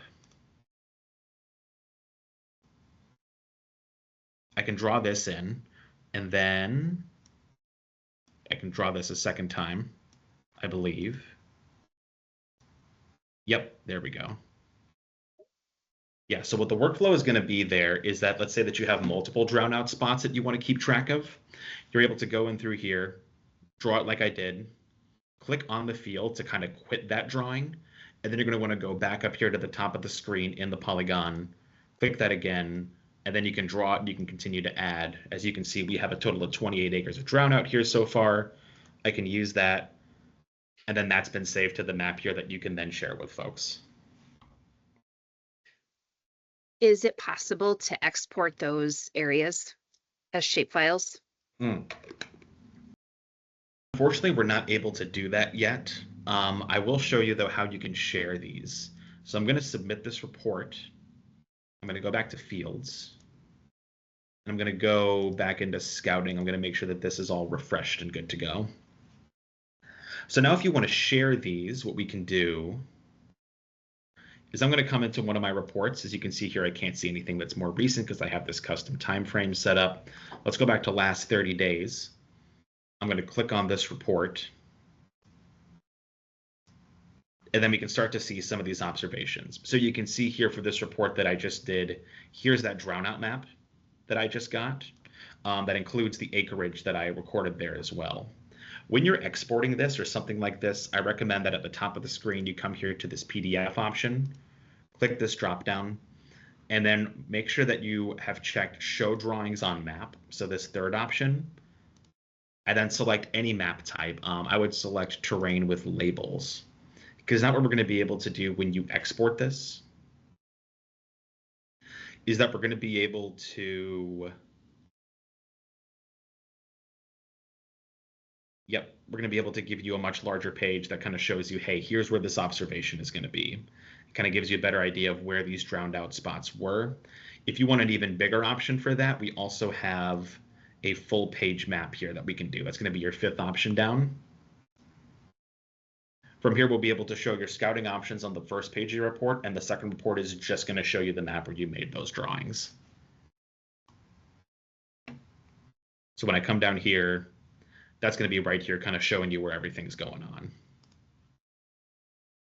I can draw this in, and then I can draw this a second time, I believe. Yep, there we go. Yeah, so what the workflow is going to be there is that, let's say that you have multiple drown out spots that you want to keep track of. You're able to go in through here, draw it like I did, click on the field to kind of quit that drawing, and then you're going to want to go back up here to the top of the screen in the polygon, click that again, and then you can draw it and you can continue to add. As you can see, we have a total of 28 acres of drown out here so far. I can use that, and then that's been saved to the map here that you can then share with folks. Is it possible to export those areas as shapefiles? Unfortunately, we're not able to do that yet. I will show you, though, how you can share these. So I'm going to submit this report. I'm going to go back to fields. I'm going to go back into scouting. I'm going to make sure that this is all refreshed and good to go. So now if you want to share these, what we can do is I'm going to come into one of my reports. As you can see here, I can't see anything that's more recent because I have this custom time frame set up. Let's go back to last 30 days. I'm going to click on this report. And then we can start to see some of these observations. So you can see here for this report that I just did, here's that drown out map that I just got. That includes the acreage that I recorded there as well. When you're exporting this or something like this, I recommend that at the top of the screen, you come here to this PDF option, click this drop down, and then make sure that you have checked show drawings on map. So this third option, and then select any map type. I would select terrain with labels, because now what we're going to be able to do when you export this is that we're going to be able to, we're going to be able to give you a much larger page that kind of shows you, hey, here's where this observation is going to be. It kind of gives you a better idea of where these drowned out spots were. If you want an even bigger option for that, we also have a full page map here that we can do. That's going to be your fifth option down. From here, we'll be able to show your scouting options on the first page of your report, and the second report is just going to show you the map where you made those drawings. So when I come down here, that's going to be right here, kind of showing you where everything's going on.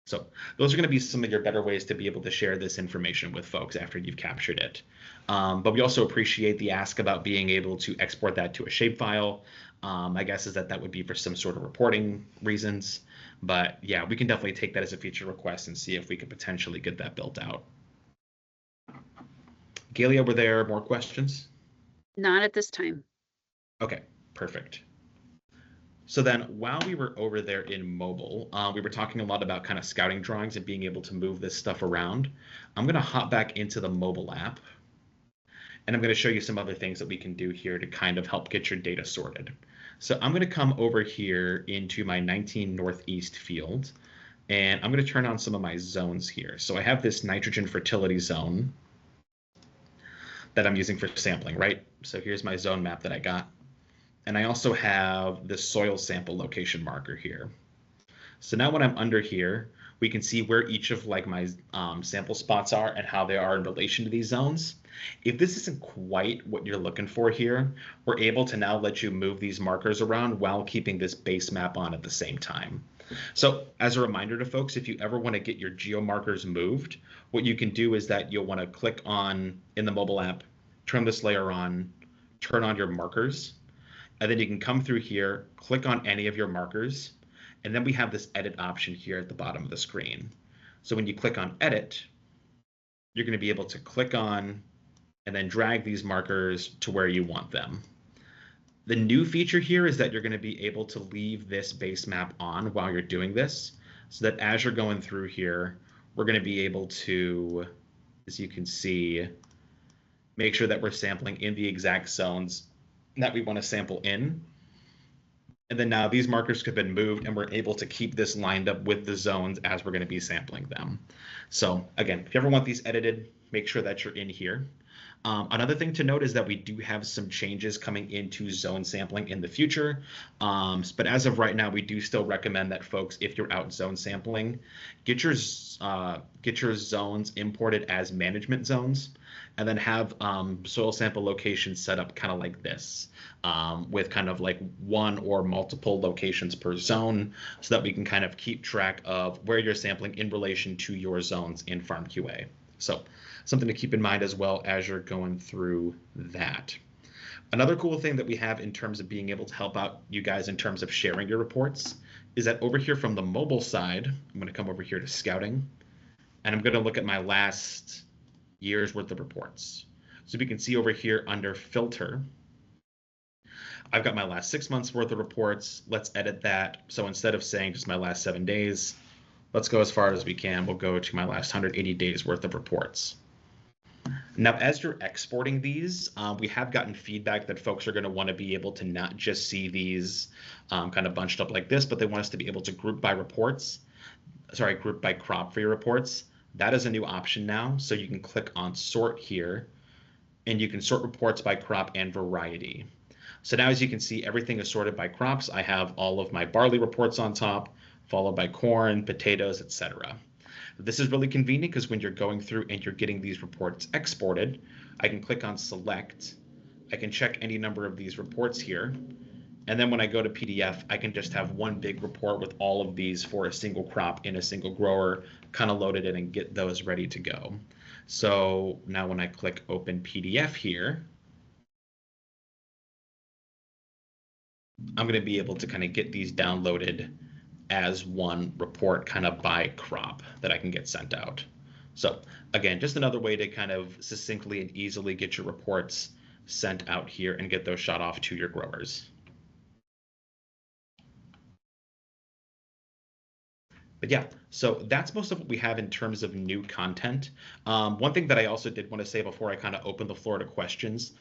So those are going to be some of your better ways to be able to share this information with folks after you've captured it. But we also appreciate the ask about being able to export that to a shapefile. My guess is that that would be for some sort of reporting reasons. But yeah, we can definitely take that as a feature request and see if we could potentially get that built out. Galia, were there more questions? Not at this time. Okay, perfect. So then while we were over there in mobile, we were talking a lot about kind of scouting drawings and being able to move this stuff around. I'm going to hop back into the mobile app, and I'm going to show you some other things that we can do here to kind of help get your data sorted. So I'm going to come over here into my 19 Northeast field, and I'm going to turn on some of my zones here. So I have this nitrogen fertility zone that I'm using for sampling, right? So here's my zone map that I got. And I also have this soil sample location marker here. So now when I'm under here, we can see where each of like my sample spots are and how they are in relation to these zones. If this isn't quite what you're looking for here, we're able to now let you move these markers around while keeping this base map on at the same time. So as a reminder to folks, if you ever want to get your geomarkers moved, what you can do is that you'll want to click on in the mobile app, turn this layer on, turn on your markers, and then you can come through here, click on any of your markers, and then we have this edit option here at the bottom of the screen. So when you click on edit, you're going to be able to click on and then drag these markers to where you want them. The new feature here is that you're going to be able to leave this base map on while you're doing this, so that as you're going through here, we're going to be able to, as you can see, make sure that we're sampling in the exact zones that we want to sample in. And then now these markers have been moved and we're able to keep this lined up with the zones as we're going to be sampling them. So again, if you ever want these edited, make sure that you're in here. Another thing to note is that we do have some changes coming into zone sampling in the future. But as of right now, we do still recommend that folks, if you're out zone sampling, get your zones imported as management zones, and then have soil sample locations set up kind of like this, with kind of like one or multiple locations per zone, so that we can kind of keep track of where you're sampling in relation to your zones in FarmQA. So something to keep in mind as well as you're going through that. Another cool thing that we have in terms of being able to help out you guys in terms of sharing your reports is that over here from the mobile side, I'm going to come over here to scouting, and I'm going to look at my last year's worth of reports. So we can see over here under filter, I've got my last 6 months worth of reports. Let's edit that. So instead of saying just my last 7 days, let's go as far as we can. We'll go to my last 180 days worth of reports. Now, as you're exporting these, we have gotten feedback that folks are going to want to be able to not just see these kind of bunched up like this, but they want us to be able to group by reports. Sorry, group by crop for your reports. That is a new option now. So you can click on sort here, and you can sort reports by crop and variety. So now, as you can see, everything is sorted by crops. I have all of my barley reports on top, followed by corn, potatoes, etc. This is really convenient because when you're going through and you're getting these reports exported, I can click on select. I can check any number of these reports here. And then when I go to PDF, I can just have one big report with all of these for a single crop in a single grower, kind of loaded in and get those ready to go. So now when I click open PDF here, I'm going to be able to kind of get these downloaded as one report kind of by crop that I can get sent out. So again, just another way to kind of succinctly and easily get your reports sent out here and get those shot off to your growers. But yeah, so that's most of what we have in terms of new content. One thing that I also did want to say before I kind of open the floor to questions,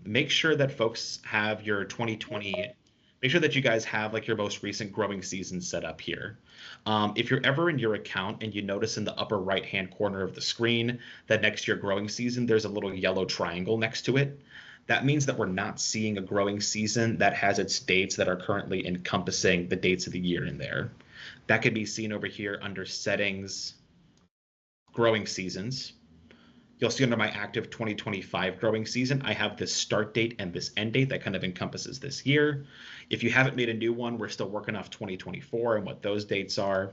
make sure that folks have your 2020, make sure that you guys have like your most recent growing season set up here. If you're ever in your account and you notice in the upper right-hand corner of the screen that next to your growing season, there's a little yellow triangle next to it. That means that we're not seeing a growing season that has its dates that are currently encompassing the dates of the year in there. That could be seen over here under settings, growing seasons. You'll see under my active 2025 growing season, I have this start date and this end date that kind of encompasses this year. If you haven't made a new one, we're still working off 2024 and what those dates are.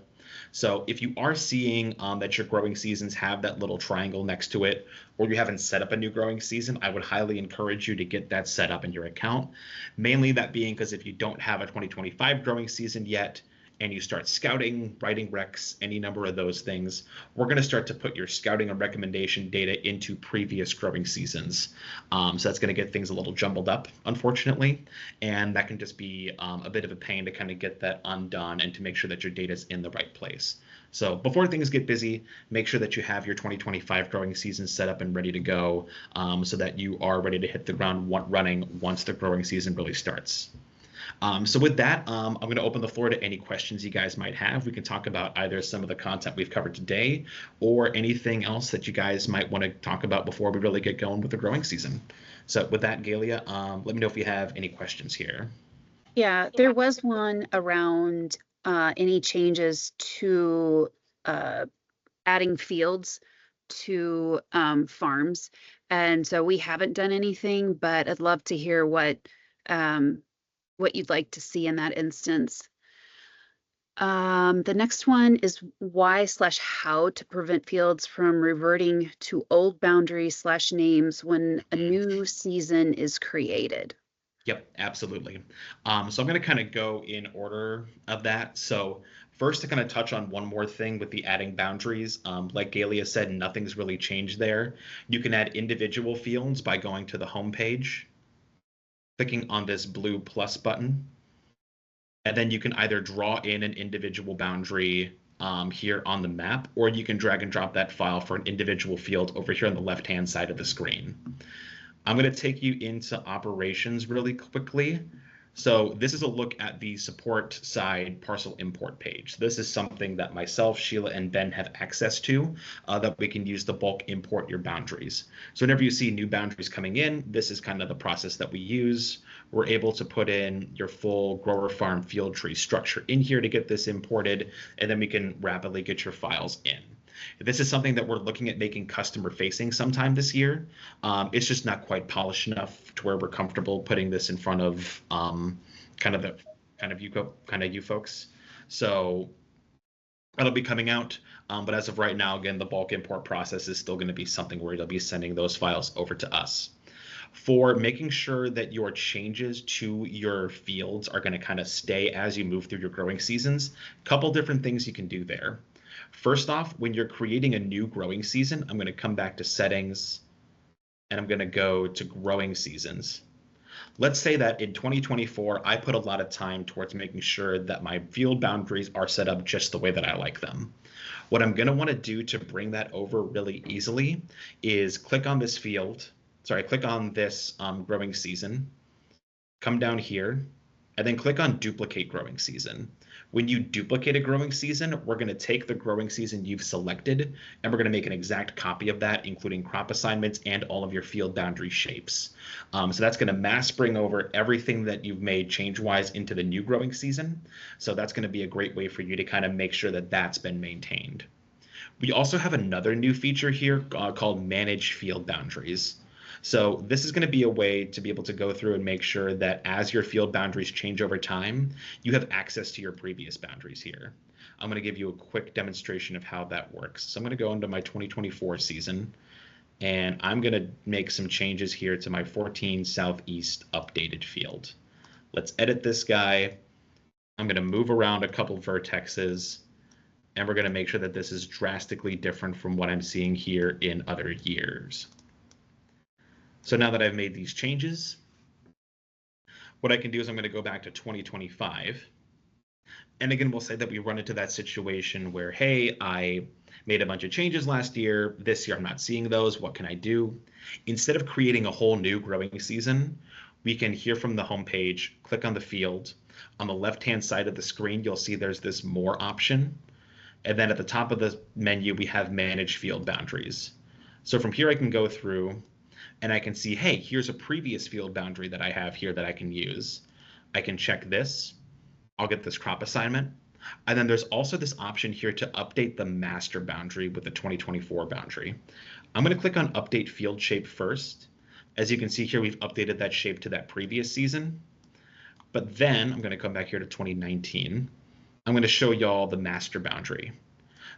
So if you are seeing that your growing seasons have that little triangle next to it, or you haven't set up a new growing season, I would highly encourage you to get that set up in your account. Mainly that being because if you don't have a 2025 growing season yet, and you start scouting, writing recs, any number of those things, we're going to start to put your scouting and recommendation data into previous growing seasons. So that's going to get things a little jumbled up, unfortunately, and that can just be a bit of a pain to kind of get that undone and to make sure that your data is in the right place. So before things get busy, make sure that you have your 2025 growing season set up and ready to go, so that you are ready to hit the ground running once the growing season really starts. So with that, I'm going to open the floor to any questions you guys might have. We can talk about either some of the content we've covered today or anything else that you guys might want to talk about before we really get going with the growing season. So with that, Galia, let me know if you have any questions here. Yeah, there was one around any changes to adding fields to farms. And so we haven't done anything, but I'd love to hear what you'd like to see in that instance. The next one is why/how to prevent fields from reverting to old boundaries/names when a new season is created. Yep, absolutely. So I'm going to kind of go in order of that. So first, to kind of touch on one more thing with the adding boundaries, like Galia said, nothing's really changed there. You can add individual fields by going to the home page, clicking on this blue plus button, and then you can either draw in an individual boundary here on the map, or you can drag and drop that file for an individual field over here on the left-hand side of the screen. I'm going to take you into operations really quickly. So this is a look at the support side parcel import page. This is something that myself, Sheila, and Ben have access to that we can use to bulk import your boundaries. So whenever you see new boundaries coming in, this is kind of the process that we use. We're able to put in your full grower farm field tree structure in here to get this imported, and then we can rapidly get your files in. This is something that we're looking at making customer facing sometime this year. It's just not quite polished enough to where we're comfortable putting this in front of kind of the kind of you folks. So that'll be coming out. But as of right now, again, the bulk import process is still going to be something where they'll be sending those files over to us. For making sure that your changes to your fields are going to kind of stay as you move through your growing seasons, a couple different things you can do there. First off, when you're creating a new growing season, I'm going to come back to settings and I'm going to go to growing seasons. Let's say that in 2024, I put a lot of time towards making sure that my field boundaries are set up just the way that I like them. What I'm going to want to do to bring that over really easily is click on this field, click on this growing season, come down here, and then click on duplicate growing season. When you duplicate a growing season, we're going to take the growing season you've selected, and we're going to make an exact copy of that, including crop assignments and all of your field boundary shapes. So that's going to mass bring over everything that you've made change-wise into the new growing season. So that's going to be a great way for you to kind of make sure that that's been maintained. We also have another new feature here called Manage Field Boundaries. So this is going to be a way to be able to go through and make sure that as your field boundaries change over time, you have access to your previous boundaries here. I'm going to give you a quick demonstration of how that works. So I'm going to go into my 2024 season, and I'm going to make some changes here to my 14 Southeast updated field. Let's edit this guy. I'm going to move around a couple vertexes, and we're going to make sure that this is drastically different from what I'm seeing here in other years. So now that I've made these changes, what I can do is I'm going to go back to 2025. And again, we'll say that we run into that situation where, hey, I made a bunch of changes last year. This year, I'm not seeing those. What can I do? Instead of creating a whole new growing season, we can here from the home page, click on the field. On the left-hand side of the screen, you'll see there's this more option. And then at the top of the menu, we have manage field boundaries. So from here, I can go through and I can see, hey, here's a previous field boundary that I have here that I can use. I can check this. I'll get this crop assignment. And then there's also this option here to update the master boundary with the 2024 boundary. I'm going to click on update field shape first. As you can see here, we've updated that shape to that previous season. But then I'm going to come back here to 2019. I'm going to show y'all the master boundary.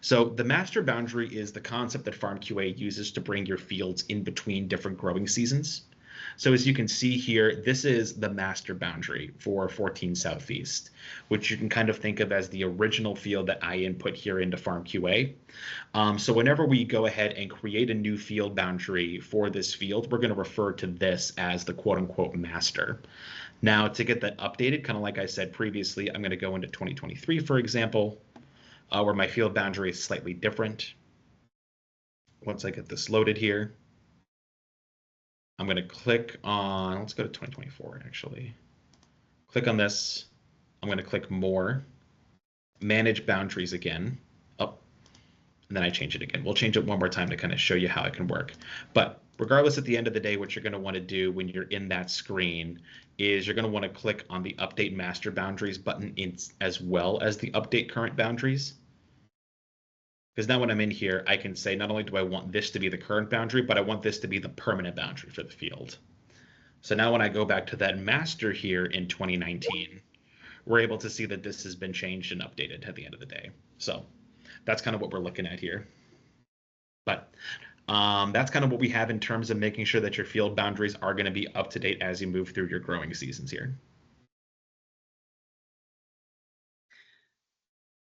So the master boundary is the concept that FarmQA uses to bring your fields in between different growing seasons. So as you can see here, this is the master boundary for 14 Southeast, which you can kind of think of as the original field that I input here into FarmQA. So whenever we go ahead and create a new field boundary for this field, we're going to refer to this as the quote unquote master. Now to get that updated, kind of like I said previously, I'm going to go into 2023, for example, where my field boundary is slightly different. Once I get this loaded here, I'm going to click on, let's go to 2024 actually. Click on this. I'm going to click more, manage boundaries again, up, and then I change it again. We'll change it one more time to kind of show you how it can work. But regardless, at the end of the day, what you're going to want to do when you're in that screen is you're going to want to click on the update master boundaries button as well as the update current boundaries. Because now when I'm in here, I can say not only do I want this to be the current boundary, but I want this to be the permanent boundary for the field. So now when I go back to that master here in 2019, we're able to see that this has been changed and updated at the end of the day. So that's kind of what we're looking at here. But that's kind of what we have in terms of making sure that your field boundaries are going to be up to date as you move through your growing seasons here.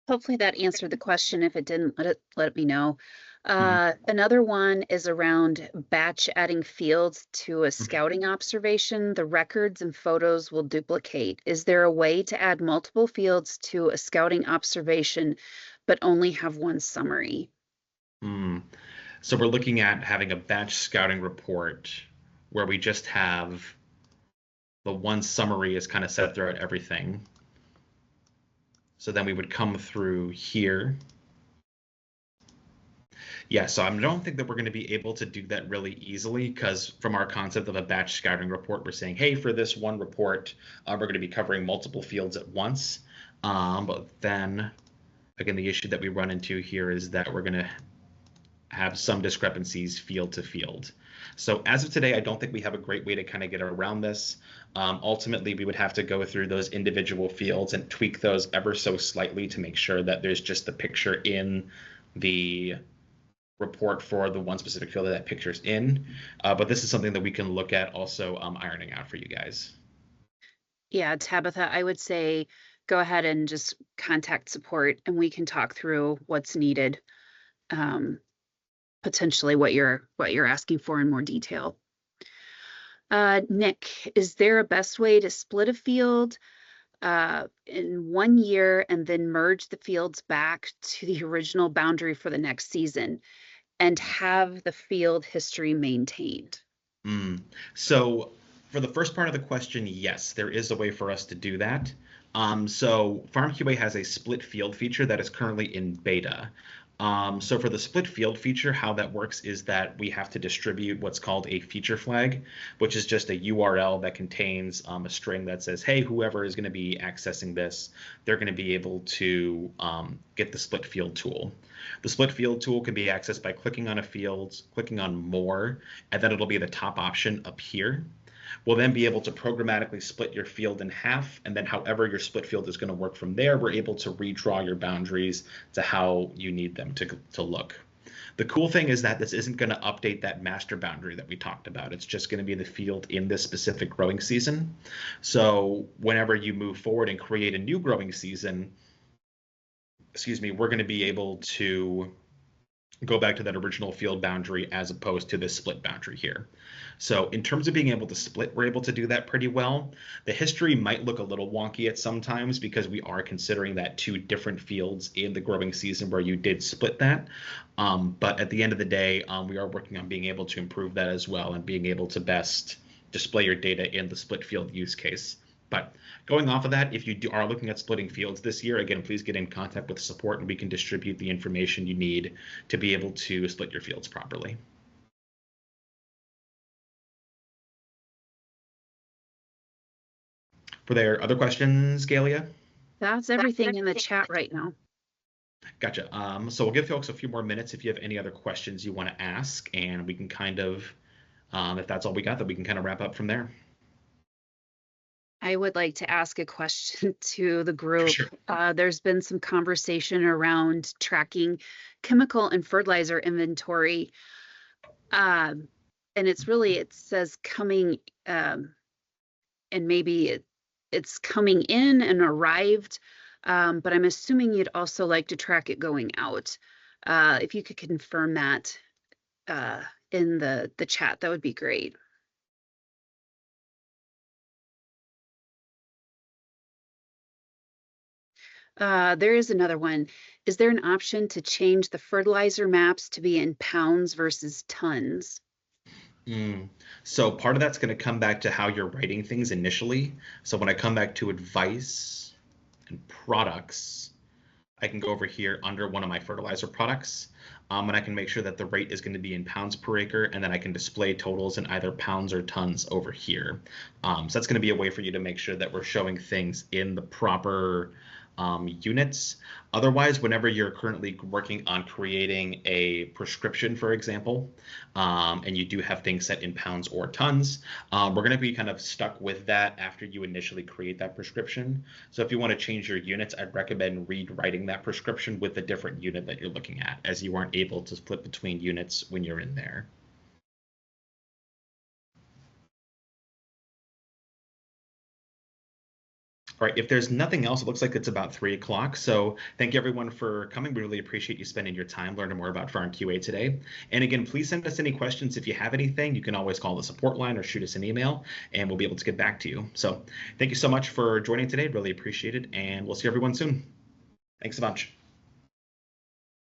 Hopefully that answered the question. If it didn't, let me know. Another one is around batch adding fields to a scouting observation. The records and photos will duplicate. Is there a way to add multiple fields to a scouting observation, but only have one summary? So we're looking at having a batch scouting report where we just have the one summary is kind of set throughout everything. So then we would come through here. Yeah, so I don't think that we're going to be able to do that really easily, because from our concept of a batch scattering report, we're saying, hey, for this one report, we're going to be covering multiple fields at once. But then, again, the issue that we run into here is that we're going to have some discrepancies field to field. So as of today, I don't think we have a great way to kind of get around this. Ultimately, we would have to go through those individual fields and tweak those ever so slightly to make sure that there's just the picture in the report for the one specific field that picture's in. But this is something that we can look at also ironing out for you guys. Yeah, Tabitha, I would say go ahead and just contact support and we can talk through what's needed, potentially what you're asking for in more detail. Nick, is there a best way to split a field in 1 year and then merge the fields back to the original boundary for the next season and have the field history maintained? So for the first part of the question, yes, there is a way for us to do that. So FarmQA has a split field feature that is currently in beta. So for the split field feature, how that works is that we have to distribute what's called a feature flag, which is just a URL that contains a string that says, hey, whoever is going to be accessing this, they're going to be able to get the split field tool. The split field tool can be accessed by clicking on a field, clicking on more, and then it'll be the top option up here. We'll then be able to programmatically split your field in half, and then however your split field is going to work from there, we're able to redraw your boundaries to how you need them to look. The cool thing is that this isn't going to update that master boundary that we talked about. It's just going to be the field in this specific growing season. So whenever you move forward and create a new growing season, we're going to be able to go back to that original field boundary as opposed to this split boundary here. So in terms of being able to split, we're able to do that pretty well. The history might look a little wonky at some times because we are considering that two different fields in the growing season where you did split that. But at the end of the day, we are working on being able to improve that as well and being able to best display your data in the split field use case. But going off of that, if you are looking at splitting fields this year, again, please get in contact with support and we can distribute the information you need to be able to split your fields properly. Were there other questions, Galia? That's everything in the chat right now. Gotcha. So we'll give folks a few more minutes if you have any other questions you want to ask, and we can kind of, if that's all we got, then we can kind of wrap up from there. I would like to ask a question to the group. Sure. There's been some conversation around tracking chemical and fertilizer inventory. And it says coming, and maybe it's coming in and arrived, but I'm assuming you'd also like to track it going out. If you could confirm that in the chat, that would be great. There is another one. Is there an option to change the fertilizer maps to be in pounds versus tons? So part of that's going to come back to how you're writing things initially. So when I come back to advice and products, I can go over here under one of my fertilizer products, and I can make sure that the rate is going to be in pounds per acre, and then I can display totals in either pounds or tons over here. So that's going to be a way for you to make sure that we're showing things in the proper units. Otherwise, whenever you're currently working on creating a prescription, for example, and you do have things set in pounds or tons, we're going to be kind of stuck with that after you initially create that prescription. So if you want to change your units, I'd recommend rewriting that prescription with a different unit that you're looking at, as you aren't able to split between units when you're in there. All right, if there's nothing else, it looks like it's about 3 o'clock. So thank you everyone for coming. We really appreciate you spending your time learning more about FarmQA today. And again, please send us any questions. If you have anything, you can always call the support line or shoot us an email and we'll be able to get back to you. So thank you so much for joining today. Really appreciate it. And we'll see everyone soon. Thanks so much.